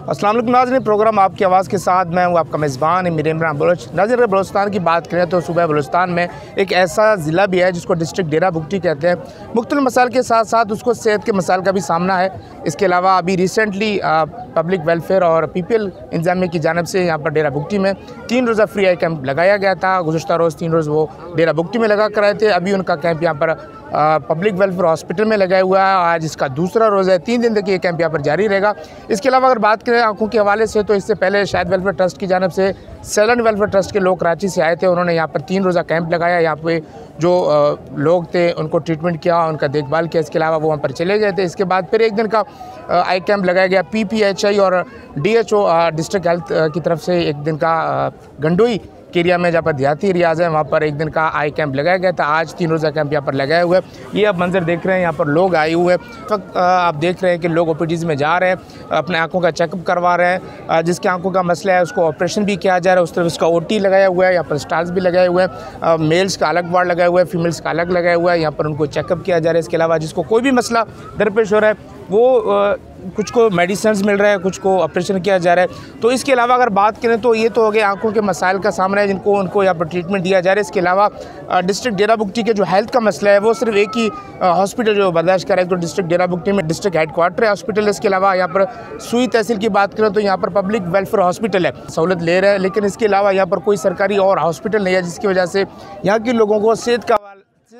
अस्सलाम वालेकुम नाज़रीन, प्रोग्राम आपकी आवाज़ के साथ मैं हूँ आपका मेज़बान मीर इमरान बलोच। नाज़रीन, बलोचिस्तान की बात करें तो सूबा बलोचिस्तान में एक ऐसा ज़िला भी है जिसको डिस्ट्रिक्ट डेरा बुगटी कहते हैं। मुख्तलिफ़ मसाइल के साथ साथ उसको सेहत के मसाइल का भी सामना है। इसके अलावा अभी रिसेंटली पब्लिक वेलफेयर और PPL इंतजामिया की जानिब से यहाँ पर डेरा बुगटी में 3 रोज़ा फ्री आई कैंप लगाया गया था। गुज़श्ता रोज़ 3 रोज़ वो डेरा बुगटी में लगा कर आए थे। अभी उनका कैंप यहाँ पर पब्लिक वेलफेयर हॉस्पिटल में लगाया हुआ है। आज इसका दूसरा रोज़ है। 3 दिन तक ये कैंप यहाँ पर जारी रहेगा। इसके अलावा अगर बात करें आँखों के हवाले से तो इससे पहले शायद वेलफेयर ट्रस्ट की जानिब से सैलन वेलफेयर ट्रस्ट के लोग कराची से आए थे। उन्होंने यहाँ पर 3 रोज़ा कैंप लगाया। यहाँ पे जो लोग थे उनको ट्रीटमेंट किया, उनका देखभाल किया। इसके अलावा वो वहाँ पर चले गए थे। इसके बाद फिर एक दिन का आई कैंप लगाया गया। PPHI और DHO डिस्ट्रिक्ट हेल्थ की तरफ से एक दिन का गंडोई के एरिया में जहाँ पर देहाती एरियाज़ है वहाँ पर एक दिन का आई कैंप लगाया गया था। आज 3 रोज़ा कैंप यहाँ पर लगाया हुआ है। ये आप मंजर देख रहे हैं, यहाँ पर लोग आए हुए हैं। तो आप देख रहे हैं कि लोग OPDs में जा रहे हैं, अपने आंखों का चेकअप करवा रहे हैं। जिसके आंखों का मसला है उसको ऑपरेशन भी किया जा रहा है। उस तरफ उसका OT लगाया हुआ है। यहाँ पर स्टार्स भी लगाए हुए हैं। मेल्स का अलग वार्ड लगाया हुआ है, फीमेल्स का अलग लगाया हुआ है। यहाँ पर उनको चेकअप किया जा रहा है। इसके अलावा जिसको कोई भी मसला दरपेश हो रहा है वो कुछ को मेडिसिन मिल रहा है, कुछ को ऑपरेशन किया जा रहा है। तो इसके अलावा अगर बात करें तो ये तो हो गया आंखों के मसाइल का सामना है जिनको उनको यहाँ पर ट्रीटमेंट दिया जा रहा है। इसके अलावा डिस्ट्रिक्ट डेरा बुगटी के जो हेल्थ का मसला है वो सिर्फ एक ही हॉस्पिटल जो बर्दाश्त कर रहा है तो डिस्ट्रिक्ट डेरा बुगटी में डिस्ट्रिक्ट हेडक्वार्टर हॉस्पिटल है। इसके अलावा यहाँ पर सुई तहसील की बात करें तो यहाँ पर पब्लिक वेलफेयर हॉस्पिटल है, सहूलत ले रहा है। लेकिन इसके अलावा यहाँ पर कोई सरकारी और हॉस्पिटल नहीं है, जिसकी वजह से यहाँ के लोगों को सेहत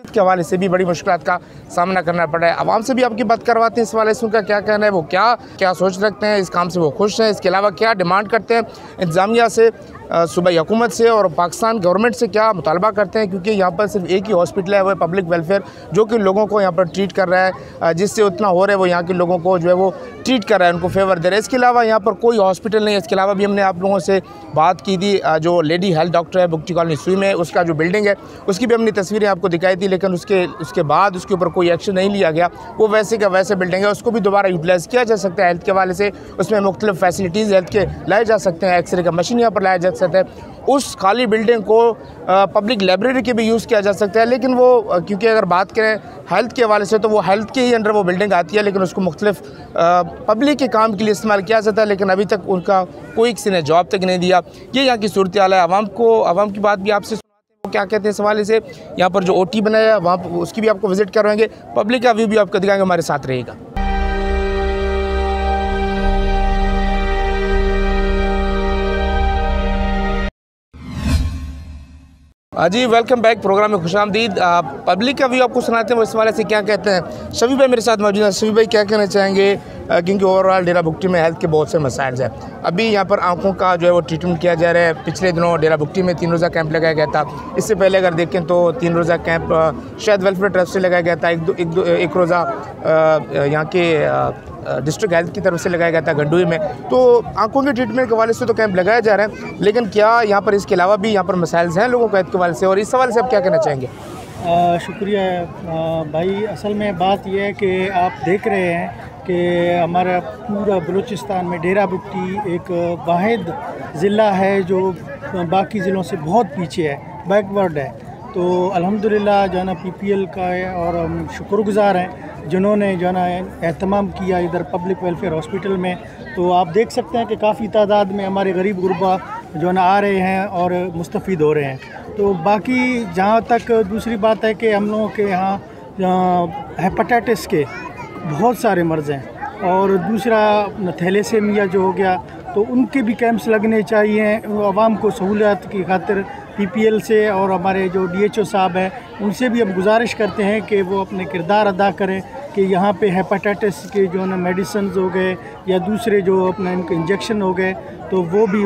के हवाले से भी बड़ी मुश्किलात का सामना करना पड़ा है। आवाम से भी आपकी बात करवाते हैं इस हवाले से, उनका क्या कहना है, वो क्या सोच रखते हैं, इस काम से वो खुश हैं। इसके अलावा क्या डिमांड करते हैं इंतजामिया से, सूबाई हुकूमत से और पाकिस्तान गवर्नमेंट से क्या मुतालबा करते हैं। क्योंकि यहाँ पर सिर्फ एक ही हॉस्पिटल है, वो पब्लिक वेलफेयर, जो कि लोगों को यहाँ पर ट्रीट कर रहा है। जिससे उतना हो रहा है वो यहाँ के लोगों को जो है वो ट्रीट कर रहा है, उनको फेवर दे रहा है। इसके अलावा यहाँ पर कोई हॉस्पिटल नहीं है। इसके अलावा भी हमने आप लोगों से बात की थी, जो लेडी हेल्थ डॉक्टर है बुगटी कॉलोनी सुई में, उसका जो बिल्डिंग है उसकी भी हमने तस्वीरें आपको दिखाई थी। लेकिन उसके बाद उसके ऊपर कोई एक्शन नहीं लिया गया। वो वैसे का वैसे बिल्डिंग है, उसको भी दोबारा यूटिलाइज़ किया जा सकता है हेल्थ के हवाले से। उसमें मुख्तलिफ फैसिलिटीज़ हेल्थ के लाए जा सकते हैं, एक्सरे का मशीन यहाँ पर लाया जा सकता है। उस खाली बिल्डिंग को पब्लिक लाइब्रेरी के भी यूज़ किया जा सकता है। लेकिन वो क्योंकि अगर बात करें हेल्थ के हवाले से तो वो हेल्थ के ही अंडर वो बिल्डिंग आती है, लेकिन उसको मुख्तलिफ पब्लिक के काम के लिए इस्तेमाल किया जाता है। लेकिन अभी तक उनका कोई किसी ने जवाब तक नहीं दिया। ये यहाँ की सूरत हाल है। आवाम की बात भी आपसे सुनाते हैं, वो क्या कहते हैं इस हवाले से। यहाँ पर जो OT बनाया है वहाँ उसकी भी आपको विज़िट करवाएंगे, पब्लिक का व्यू भी आपको दिखाएंगे। हमारे साथ रहेगा। जी वेलकम बैक, प्रोग्राम में खुशामदीद। पब्लिक का व्यू आपको सुनाते हैं, वो इस वाले से क्या कहते हैं। शफी भाई मेरे साथ मौजूद है। शफी भाई क्या कहना चाहेंगे, क्योंकि ओवरऑल डेरा बुगटी में हेल्थ के बहुत से मसाइल हैं। अभी यहाँ पर आंखों का जो है वो ट्रीटमेंट किया जा रहा है। पिछले दिनों डेरा बुगटी में 3 रोज़ा कैंप लगाया गया था। इससे पहले अगर देखें तो 3 रोज़ा कैंप शायद वेलफेयर ट्रस्ट से लगाया गया था। एक रोज़ा यहाँ के डिस्ट्रिक्ट हेल्थ की तरफ से लगाया गया था गंडोई में। तो आंखों के ट्रीटमेंट के हवाले से तो कैंप लगाया जा रहा है, लेकिन क्या यहाँ पर इसके अलावा भी यहाँ पर मसाइल हैं लोगों को हेल्थ के हवाले से, और इस हवाले से आप क्या कहना चाहेंगे। शुक्रिया भाई। असल में बात यह है कि आप देख रहे हैं कि हमारा पूरा बलूचिस्तान में डेरा बुगटी एक वाहिद ज़िला है जो बाकी ज़िलों से बहुत पीछे है, बैकवर्ड है। तो अल्हम्दुलिल्लाह जो है ना PPL का है और हम शुक्रगुज़ार हैं जिन्होंने जो है ना एहतमाम किया इधर पब्लिक वेलफेयर हॉस्पिटल में। तो आप देख सकते हैं कि काफ़ी तादाद में हमारे गरीब गुरबा जो है ना आ रहे हैं और मुस्तफ़ीद हो रहे हैं। तो बाकी जहाँ तक दूसरी बात है कि हम लोगों के यहाँ हेपेटाइटिस के बहुत सारे मर्ज़ हैं, और दूसरा थैलेसेमिया जो हो गया, तो उनके भी कैंप्स लगने चाहिए आवाम को सहूलियत की खातिर। PPL से और हमारे जो DHO साहब हैं उनसे भी हम गुजारिश करते हैं कि वो अपने किरदार अदा करें कि यहाँ पे हेपेटाइटिस के जो ना मेडिसिन हो गए या दूसरे जो अपना इनके इंजेक्शन हो गए, तो वो भी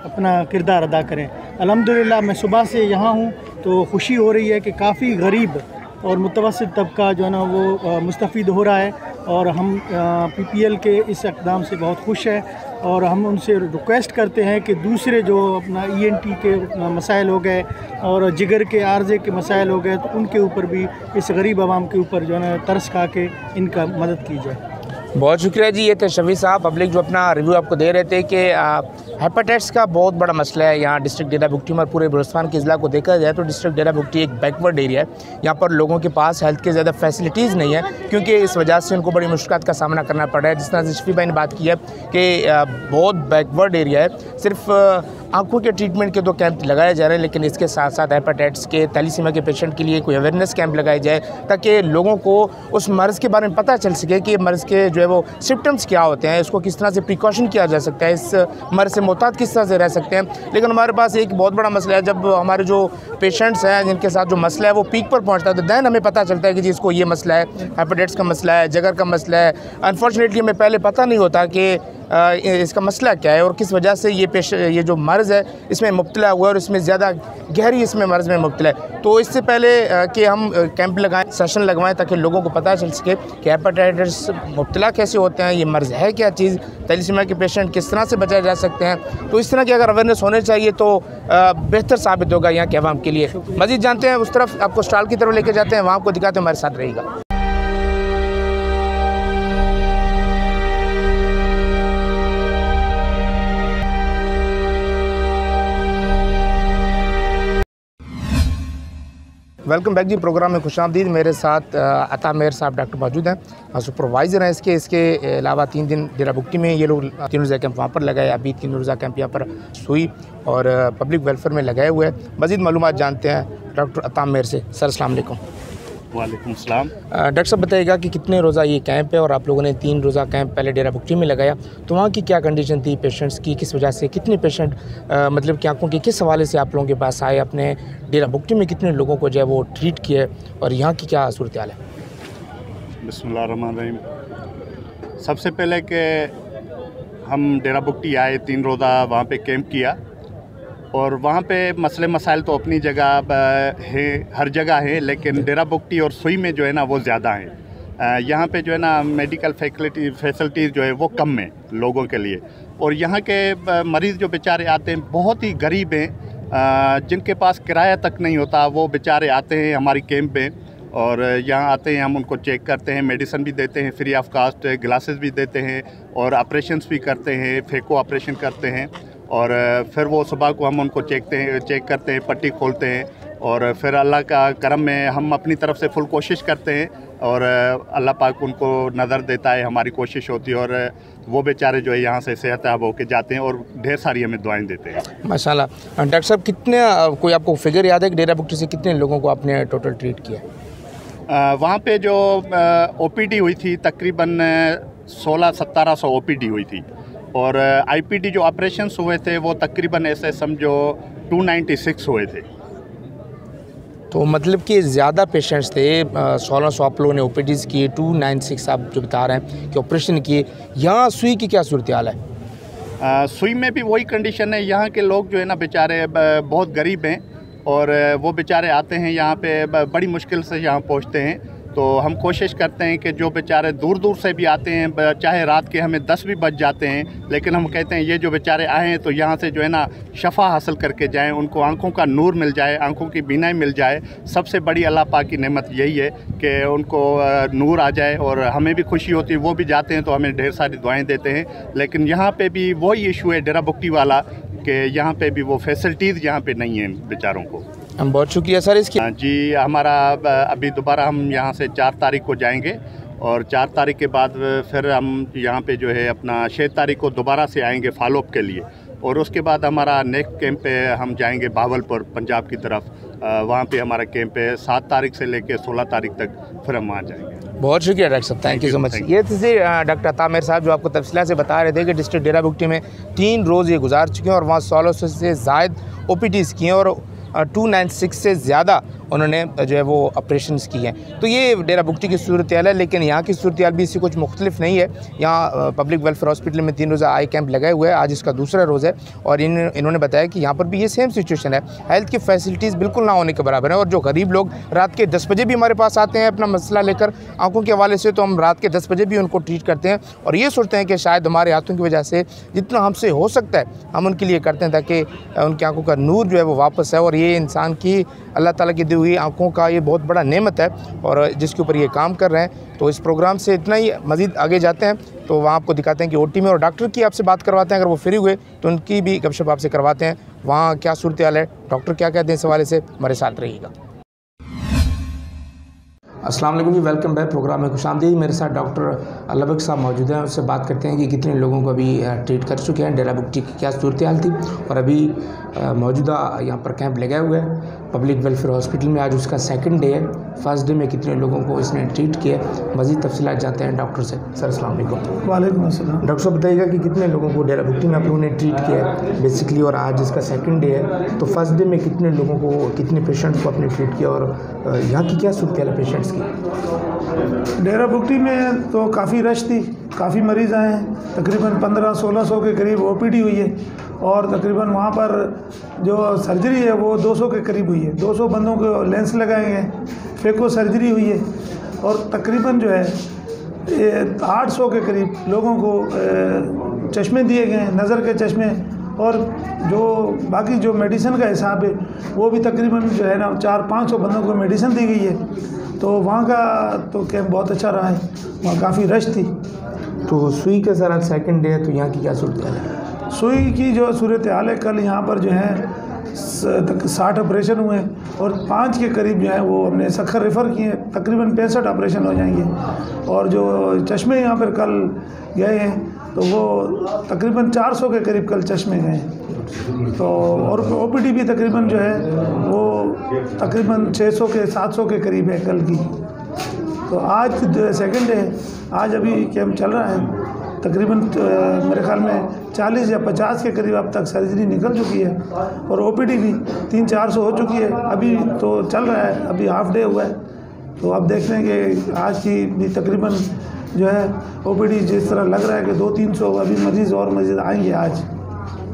अपना किरदार अदा करें। अल्हम्दुलिल्लाह मैं सुबह से यहाँ हूँ तो खुशी हो रही है कि काफ़ी गरीब और मुतवस्सित तबका जो है ना वो मुस्तफ़ीद हो रहा है, और हम PPL के इस इक़दाम से बहुत खुश हैं। और हम उनसे रिक्वेस्ट करते हैं कि दूसरे जो अपना ENT के मसाइल हो गए और जिगर के आर्जे के मसाइल हो गए, तो उनके ऊपर भी इस गरीब आवाम के ऊपर जो है ना तरस खा के इनका मदद की जाए। बहुत शुक्रिया जी। ये थे शफी साहब, पब्लिक जो अपना रिव्यू आपको दे रहे थे कि हेपेटाइटिस का बहुत बड़ा मसला है यहाँ डिस्ट्रिक्ट डेरा बुगटी में। पूरे बलूचिस्तान के ज़िला को देखा जाए तो डिस्ट्रिक्ट डेरा बुगटी एक बैकवर्ड एरिया है। यहाँ पर लोगों के पास हेल्थ के ज़्यादा फैसिलिटीज़ नहीं है, क्योंकि इस वजह से उनको बड़ी मुश्किलात का सामना करना पड़ रहा है। जिस तरह से शफी भाई ने बात की है कि बहुत बैकवर्ड एरिया है। सिर्फ आंखों के ट्रीटमेंट के 2 कैंप लगाए जा रहे हैं, लेकिन इसके साथ साथ हेपेटाइटिस के थैलीसीमिया के पेशेंट के लिए कोई अवेयरनेस कैंप लगाए जाए, ताकि लोगों को उस मर्ज़ के बारे में पता चल सके कि मर्ज़ के जो है वो सिम्टम्स क्या होते हैं, इसको किस तरह से प्रिकॉशन किया जा सकता है, इस मर्ज़ से मोहतात किस तरह से रह सकते हैं। लेकिन हमारे पास एक बहुत बड़ा मसला है, जब हमारे जो पेशेंट्स हैं जिनके साथ जो मसला है वो पीक पर पहुँचता है तो दैन हमें पता चलता है कि जी इसको ये मसला है, हेपेटाइटिस का मसला है, जगर का मसला है। अनफॉर्चुनेटली हमें पहले पता नहीं होता कि इसका मसला क्या है और किस वजह से ये जो मर्ज़ है इसमें मुब्तला हुआ है और इसमें ज़्यादा गहरी इसमें मर्ज़ में मुब्तला है। तो इससे पहले कि हम कैंप लगाएं, सेशन लगवाएं, ताकि लोगों को पता चल सके कि हेपेटाइटिस मुब्तला कैसे होते हैं, ये मर्ज़ है क्या चीज़, थैलीसीमिया के पेशेंट किस तरह से बचाए जा सकते हैं। तो इस तरह की अगर अवेयरनेस होने चाहिए तो बेहतर साबित होगा यहाँ के अवाम के लिए। मज़ीद जानते हैं, उस तरफ आपको स्टॉल की तरफ लेके जाते हैं, वहाँ आपको दिखाते हैं, हमारे साथ रहेगा। वेलकम बैक जी, प्रोग्राम में खुशामदीद। मेरे साथ अता मेहर साहब डॉक्टर मौजूद हैं, सुपरवाइज़र हैं इसके अलावा 3 दिन डेरा बुगटी में ये लोग 3 रोज़ा कैंप वहाँ पर लगाए, अभी 3 रोज़ा कैंप यहाँ पर सुई और पब्लिक वेलफेयर में लगाए हुए हैं। मज़ीद मालूमात जानते हैं डॉक्टर अता मेहर से। सर अस्सलाम वालेकुम। वालेकुम सलाम। डॉक्टर साहब बताइएगा कि कितने रोज़ा ये कैंप है और आप लोगों ने 3 रोज़ा कैंप पहले डेरा बुगटी में लगाया, तो वहाँ की क्या कंडीशन थी पेशेंट्स की, किस वजह से कितने पेशेंट मतलब कि आंखों के किस हवाले से आप लोगों के पास आए, अपने डेरा बुगटी में कितने लोगों को जो है वो ट्रीट किए और यहाँ की क्या सूरत हाल है? बिस्मिल्लाहिर्रहमानिर्रहीम। सबसे पहले कि हम डेरा बुगटी आए, 3 रोज़ा वहाँ पे कैंप किया और वहाँ पे मसले मसाइल तो अपनी जगह है, हर जगह है, लेकिन डेरा बुगटी और सुई में जो है ना वो ज़्यादा हैं। यहाँ पे जो है ना मेडिकल फैसिलिटीज़ जो है वो कम है लोगों के लिए, और यहाँ के मरीज़ जो बेचारे आते हैं बहुत ही गरीब हैं, जिनके पास किराया तक नहीं होता, वो बेचारे आते हैं हमारी कैंप में और यहाँ आते हैं, हम उनको चेक करते हैं, मेडिसिन भी देते हैं फ्री ऑफ कास्ट, ग्लासेस भी देते हैं और ऑपरेशंस भी करते हैं, फेको ऑपरेशन करते हैं। और फिर वो सुबह को हम उनको चेक करते हैं, पट्टी खोलते हैं और फिर अल्लाह का करम में हम अपनी तरफ से फुल कोशिश करते हैं और अल्लाह पाक उनको नज़र देता है, हमारी कोशिश होती है और वो बेचारे जो है यहाँ से सेहतयाब होकर जाते हैं और ढेर सारी हमें दुआएं देते हैं। माशाल्लाह। डॉक्टर साहब कितने, कोई आपको फिगर याद है कि डेरा बुगटी से कितने लोगों को आपने टोटल ट्रीट किया? वहाँ पे जो OPD हुई थी तकरीबन 1600-1700 OPD हुई थी और IPD जो ऑपरेशंस हुए थे वो तकरीबन ऐसे समझो 296 हुए थे। तो मतलब कि ज़्यादा पेशेंट्स थे, 1600 आप लोगों ने OPDs किए, 296 आप जो बता रहे हैं कि ऑपरेशन किए। यहाँ सुई की क्या सूरत हाल है? सुई में भी वही कंडीशन है, यहाँ के लोग जो है ना बेचारे बहुत गरीब हैं और वो बेचारे आते हैं यहाँ पे बड़ी मुश्किल से यहाँ पहुँचते हैं। तो हम कोशिश करते हैं कि जो बेचारे दूर दूर से भी आते हैं, चाहे रात के हमें 10 भी बज जाते हैं, लेकिन हम कहते हैं ये जो बेचारे आए हैं तो यहाँ से जो है ना शफा हासिल करके जाएं, उनको आंखों का नूर मिल जाए, आंखों की बीनाई मिल जाए। सबसे बड़ी अल्लाह पाक की नेमत यही है कि उनको नूर आ जाए और हमें भी खुशी होती है। वो भी जाते हैं तो हमें ढेर सारी दुआएँ देते हैं, लेकिन यहाँ पर भी वही इशू है डेरा बुगटी वाला कि यहाँ पे भी वो फैसिलिटीज़ यहाँ पे नहीं हैं बेचारों को। हम बहुत शुक्रिया सर इसकी। जी, हमारा अभी दोबारा हम यहाँ से 4 तारीख को जाएंगे और 4 तारीख के बाद फिर हम यहाँ पे जो है अपना 6 तारीख को दोबारा से आएंगे फॉलोअप के लिए और उसके बाद हमारा नेक्स्ट कैंप पे हम जाएंगे बहावलपुर पंजाब की तरफ। वहाँ पे हमारा कैंप है 7 तारीख से लेकर 16 तारीख तक, फिर हम वहाँ जाएंगे। बहुत शुक्रिया डॉक्टर साहब, थैंक यू सो मच। ये थे डॉक्टर अता मेहर साहब जो आपको तफसीला से बता रहे थे कि डिस्ट्रिक्ट डेरा बुगटी में 3 रोज़ ये गुजार चुके हैं और वहाँ 1600 से ज़ायद OPDs किए हैं और 296 से ज़्यादा उन्होंने जो है वो ऑपरेशंस किए हैं। तो ये डेरा बुगटी की सूरत हाल है, लेकिन यहाँ की सूरत हाल भी इससे कुछ मुख्तलिफ नहीं है। यहाँ पब्लिक वेलफेयर हॉस्पिटल में 3 रोज़ा आई कैंप लगाए हुए हैं, आज इसका दूसरा रोज़ है और इन्होंने बताया कि यहाँ पर भी ये सेम सिचुएशन है, हेल्थ की फैसिलिटीज़ बिल्कुल ना होने के बराबर है और जो गरीब लोग रात के 10 बजे भी हमारे पास आते हैं अपना मसला लेकर आँखों के हवाले से, तो हम रात के 10 बजे भी उनको ट्रीट करते हैं और ये सोचते हैं कि शायद हमारे हाथों की वजह से जितना हमसे हो सकता है हम उनके लिए करते हैं ताकि उनकी आँखों का नूर जो है वो वापस है और ये इंसान की अल्लाह ताला की दी हुई आँखों का ये बहुत बड़ा नेमत है और जिसके ऊपर ये काम कर रहे हैं। तो इस प्रोग्राम से इतना ही, मज़ीद आगे जाते हैं तो वहाँ आपको दिखाते हैं कि ओटी में, और डॉक्टर की आपसे बात करवाते हैं, अगर वो फ्री हुए तो उनकी भी गपशप आपसे करवाते हैं, वहाँ क्या सूरत हाल है, डॉक्टर क्या कहते हैं इस हवाले से। हमारे साथ रहिएगा। अस्सलाम वालेकुम जी, वेलकम बैक प्रोग्राम में खुशामदीद। मेरे साथ डॉक्टर अलबक साहब मौजूद हैं, उससे बात करते हैं कि कितने लोगों को अभी ट्रीट कर चुके हैं, डेरा बुगटी की क्या सूरत हाल थी और अभी मौजूदा यहाँ पर कैंप लगा हुआ है पब्लिक वेलफेयर हॉस्पिटल में। आज उसका सेकंड डे है। फर्स्ट डे में कितने लोगों को इसने ट्रीट किया, मज़ीद तफसीलात जानते हैं डॉक्टर से। सर अस्सलाम वालेकुम। वालेकुम अस्सलाम। डॉक्टर साहब बताइएगा कि कितने लोगों को डेरा बुगटी में आप लोगों ने ट्रीट किया है बेसिकली, और आज इसका सेकंड डे है, तो फर्स्ट डे में कितने लोगों को, कितने पेशेंट्स को आपने ट्रीट किया और यहाँ की क्या सूरत है पेशेंट्स की? डेरा बुगटी में तो काफ़ी रश थी, काफ़ी मरीज़ आए हैं, तकरीबन 1500-1600 के करीब ओपीडी हुई है और तकरीबन वहाँ पर जो सर्जरी है वो 200 के करीब हुई है। 200 बंदों को लेंस लगाए हैं, फेको सर्जरी हुई है और तकरीबन जो है 800 के करीब लोगों को चश्मे दिए गए हैं, नज़र के चश्मे, और जो बाकी जो मेडिसिन का हिसाब है वो भी तकरीबन जो है ना 400-500 बंदों को मेडिसिन दी गई है। तो वहाँ का तो कैंप बहुत अच्छा रहा है, वहाँ काफ़ी रश थी। तो सुई का सर आज सेकंड डे है, तो यहाँ की क्या सूरत है? सुई की जो सूरत हाल है, कल यहाँ पर जो है 60 ऑपरेशन हुए और 5 के करीब जो है वो हमने सखर रेफ़र किए, तकरीबन 65 ऑपरेशन हो जाएंगे। और जो चश्मे यहाँ पर कल गए हैं तो वो तकरीबन 400 के करीब कल चश्मे गए हैं। तो और ओपीडी भी तकरीबन जो है वो तकरीबन 600 के 700 के करीब है कल की। तो आज सेकंड डे है, आज अभी कैंप चल रहा है, तकरीबन मेरे ख्याल में 40 या 50 के करीब अब तक सर्जरी निकल चुकी है और ओपीडी भी 300-400 हो चुकी है। अभी तो चल रहा है, अभी हाफ डे हुआ है, तो अब देखते हैं कि आज की भी तकरीबन जो है ओपीडी जिस तरह लग रहा है कि 200-300 अभी मरीज़ और मरीज़ आएंगे आज।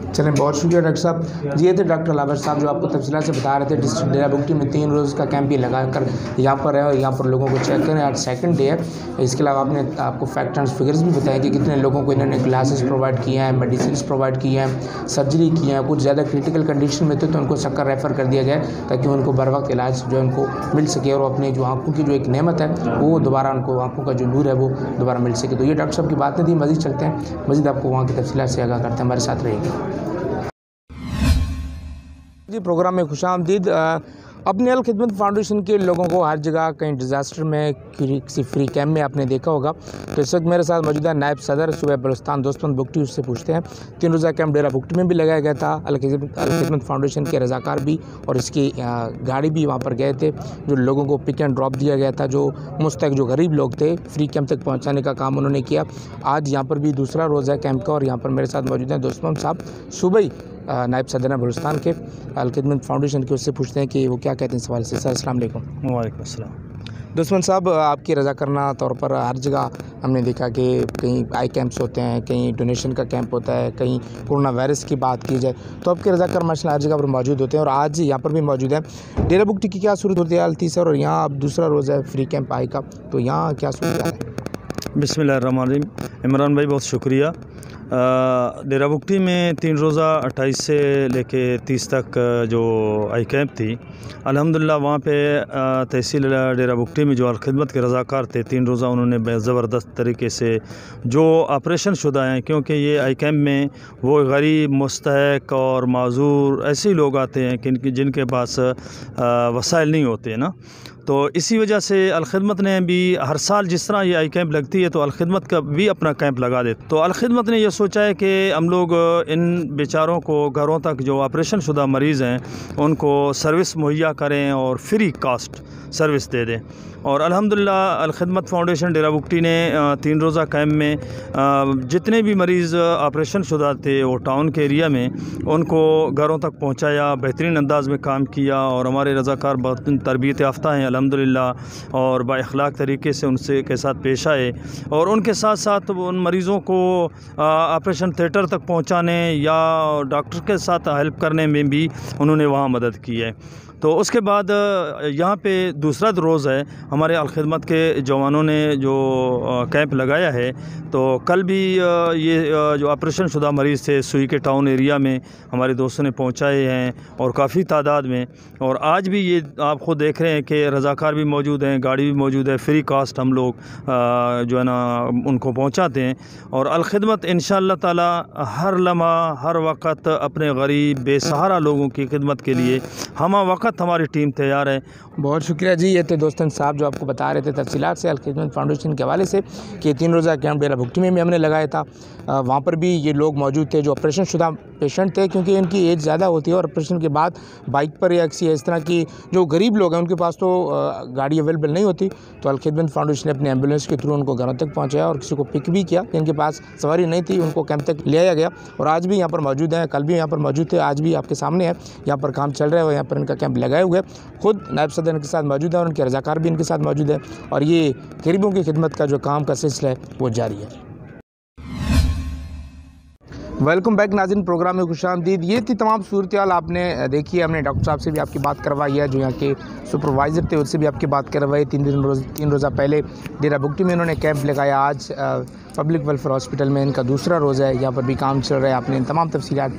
चलें, बहुत शुक्रिया डॉक्टर साहब। ये थे डॉक्टर लाबर साहब जो आपको तफसीलात से बता रहे थे। डिस्ट्रिक्ट डेरा बुगटी में 3 रोज़ का कैंप भी लगा कर यहाँ पर है और यहाँ पर लोगों को चेक करें। आज सेकंड डे है। इसके अलावा आपने आपको फैक्ट एंड फिगर्स भी बताया कि कितने लोगों को इन्होंने ग्लासेस प्रोवाइड किए हैं, मेडिसिन प्रोवाइड किए हैं, सर्जरी की हैं। कुछ ज़्यादा क्रिटिकल कंडीशन में थे तो उनको शक्कर रेफ़र कर दिया गया ताकि उनको बर वक्त इलाज जो है उनको मिल सके और अपने जो आँखों की जो एक नेमत है वो दोबारा उनको, आँखों का जो नूर है वो दोबारा मिल सके। तो ये डॉक्टर साहब की बातें थी। मज़ीद चलते हैं, मज़ीद आपको वहाँ की तफसीलात से आगाह करते हैं। हमारे साथ रहेगी जी। प्रोग्राम में खुशामदीद। अपने अल खिदमत फाउंडेशन के लोगों को हर जगह कहीं डिज़ास्टर में किसी फ्री कैंप में आपने देखा होगा। तो इस वक्त मेरे साथ मौजूदा नायब सदर सूबा बलूचिस्तान दोस्तमंद बुगटी, उससे पूछते हैं। 3 रोज़ा कैंप डेरा बुगटी में भी लगाया गया था। अल खिदमत फाउंडेशन के रज़ाकार भी और इसकी गाड़ी भी वहाँ पर गए थे, जो लोगों को पिक एंड ड्रॉप दिया गया था, जो मुस्तक जो गरीब लोग थे फ्री कैंप तक पहुँचाने का काम उन्होंने किया। आज यहाँ पर भी दूसरा रोज़ा है कैंप का और यहाँ पर मेरे साथ मौजूद हैं दोस्तमंद साहब, सूबाई नायब सदर बलूचिस्तान के अल खिदमत फाउंडेशन के, उससे पूछते हैं कि वो क्या कहते हैं इस सवाल से। सर अस्सलाम वालेकुम। वालेकुम अस्सलाम। दोस्तमंद साहब, आपकी रज़ा करना तौर पर हर जगह हमने देखा कि कहीं आई कैंप्स होते हैं, कहीं डोनेशन का कैंप होता है, कहीं कोरोना वायरस की बात की जाए तो आपके रज़ा कर माशाल्लाह हर जगह पर मौजूद होते हैं और आज यहाँ पर भी मौजूद है। डेरा बुगटी की क्या सूरत हाल थी सर, और यहाँ अब दूसरा रोज़ है फ्री कैंप आई का, तो यहाँ क्या सूरत हाल है? बिस्मिल्लाहिर्रहमानिर्रहीम। इमरान भाई बहुत शुक्रिया। डेरा बुगटी में 3 रोज़ा 28 से लेके 30 तक जो आई कैंप थी, अल्हम्दुलिल्लाह वहाँ पे तहसील डेरा बुगटी में जो खिदमत के रज़ाकार थे 3 रोज़ा उन्होंने ज़बरदस्त तरीके से जो ऑपरेशन शुदा हैं, क्योंकि ये आई कैंप में वो गरीब, मुस्तहक और माजूर ऐसे ही लोग आते हैं जिनके पास वसाइल नहीं होते ना, तो इसी वजह से अलखिदमत ने भी हर साल जिस तरह ये आई कैंप लगती है तो अलखिदमत का भी अपना कैंप लगा देते। तो अलखिदमत ने यह सोचा है कि हम लोग इन बेचारों को घरों तक जो ऑपरेशन शुदा मरीज़ हैं उनको सर्विस मुहैया करें और फ्री कास्ट सर्विस दे दें। और अल्हम्दुलिल्लाह अलखिदमत फाउंडेशन डेरा बुगटी ने 3 रोज़ा कैंप में जितने भी मरीज़ ऑपरेशन शुदा थे वो टाउन के एरिया में उनको घरों तक पहुंचाया, बेहतरीन अंदाज़ में काम किया और हमारे रज़ाकार बहुत तरबियत याफ्ता हैं अल्हम्दुलिल्लाह और बाइखलाक तरीके से उनसे के साथ पेश आए और उनके साथ साथ उन मरीज़ों को ऑपरेशन थिएटर तक पहुंचाने या डॉक्टर के साथ हेल्प करने में भी उन्होंने वहाँ मदद की है। तो उसके बाद यहाँ पे दूसरा रोज़ है, हमारे अलखिदमत के जवानों ने जो कैंप लगाया है। तो कल भी ये जो ऑपरेशन शुदा मरीज़ थे सुई के टाउन एरिया में हमारे दोस्तों ने पहुँचाए हैं और काफ़ी तादाद में। और आज भी ये आप ख़ुद देख रहे हैं कि रज़ाकार भी मौजूद हैं, गाड़ी भी मौजूद है, फ्री कास्ट हम लोग जो है ना उनको पहुँचाते हैं। और अलखिदमत इंशाअल्लाह ताला हर लम्हा हर वक्त अपने गरीब बेसहारा लोगों की खिदमत के लिए हम वक्त हमारी टीम तैयार है। बहुत शुक्रिया जी। ये थे दोस्तन साहब जो आपको बता रहे थे तफसीलात से अलखिदमत फाउंडेशन के हवाले से कि 3 रोज़ा कैंप डेरा भुगटी में भी हमने लगाया था। वहाँ पर भी ये लोग मौजूद थे जो ऑपरेशन शुदा पेशेंट थे, क्योंकि इनकी एज ज़्यादा होती है और ऑपरेशन के बाद बाइक पर या किसी इस तरह की जो गरीब लोग हैं उनके पास तो गाड़ी अवेलेबल नहीं होती। तो अलखिदमत फाउंडेशन ने अपने एम्बुलेंस के थ्रू उनको घरों तक पहुँचाया और किसी को पिक भी किया। इनके पास सवारी नहीं थी, उनको कैंप तक ले आया गया और आज भी यहाँ पर मौजूद हैं, कल भी यहाँ पर मौजूद थे, आज भी आपके सामने है। यहाँ पर काम चल रहा है और यहाँ पर इनका कैंप लगाए हुए खुद नायब सदर इनके साथ मौजूद है और उनके रज़ाकार भी इनके साथ मौजूद है और ये गरीबों की खिदमत का जो काम का सिलसिला है वो जारी है। वेलकम बैक नाज़रीन, प्रोग्राम में खुशामदीद। ये थी तमाम सूरत हाल आपने देखी है। हमने डॉक्टर साहब से भी आपकी बात करवाई है, जो यहाँ के सुपरवाइज़र थे उससे भी आपकी बात करवाई। 3 रोज़ा पहले डेरा भुगटी में इन्होंने कैंप लगाया। आज पब्लिक वेलफेयर हॉस्पिटल में इनका दूसरा रोज़ है, यहाँ पर भी काम चल रहा है। आपने इन तमाम तफसीलात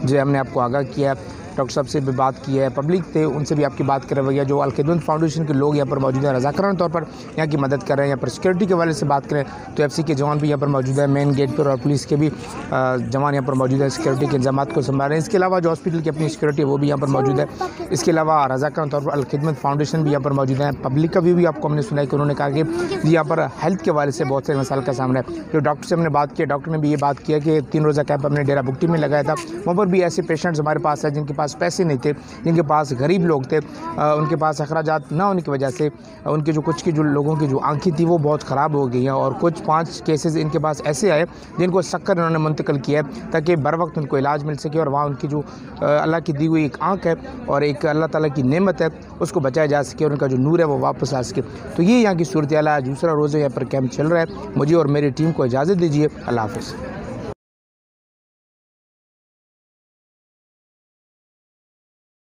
जो है हमने आपको आगाह किया है। डॉक्टर साहब से भी बात की है, पब्लिक थे उनसे भी आपकी बात करवाई है। जो अलखिदमत फाउंडेशन के लोग यहाँ पर मौजूद हैं, रज़ाकाराना तौर पर यहाँ की मदद कर रहे हैं। यहाँ पर सिक्योरिटी के वाले से बात करें तो FC के जवान भी यहाँ पर मौजूद है, मेन गेट पर, और पुलिस के भी जवान यहाँ पर मौजूद है, सिक्योरिटी के इंतजाम को संभाल रहे हैं। इसके अलावा जो हॉस्पिटल की अपनी सिक्योरिटी है वो भी यहाँ पर मौजूद है। इसके अलावा रज़ाकाराना तौर पर अलखिदमत फाउंडेशन भी यहाँ पर मौजूद है। पब्लिक का व्यू भी आपको हमने सुना है कि उन्होंने कहा कि यहाँ पर हेल्थ के वाले से बहुत से मसाइल का सामना है। जो डॉक्टर से हमने बात की, डॉक्टर ने भी ये बात किया कि 3 रोज़ा कैंप हमने डेरा भुगटी में लगाया था। वहाँ पर भी ऐसे पेशेंट्स हमारे पास है जिनके पास पैसे नहीं थे, जिनके पास गरीब लोग थे, उनके पास अखराजात ना होने की वजह से उनके जो कुछ की जो लोगों की जो आंखें थी वो बहुत ख़राब हो गई हैं। और कुछ 5 केसेस इनके पास ऐसे आए जिनको सक्कर इन्होंने मुंतकिल किया है ताकि बर वक्त उनको इलाज मिल सके और वहाँ उनकी जो अल्लाह की दी हुई एक आँख है और एक अल्लाह ताला की नेमत है उसको बचाया जा सके और उनका जो नूर है वो वापस आ सके। तो ये यहाँ की सूरत हाल है। दूसरा रोज़ यहाँ पर कैंप चल रहा है। मुझे और मेरी टीम को इजाज़त दीजिए। अल्लाह हाफ़िज़।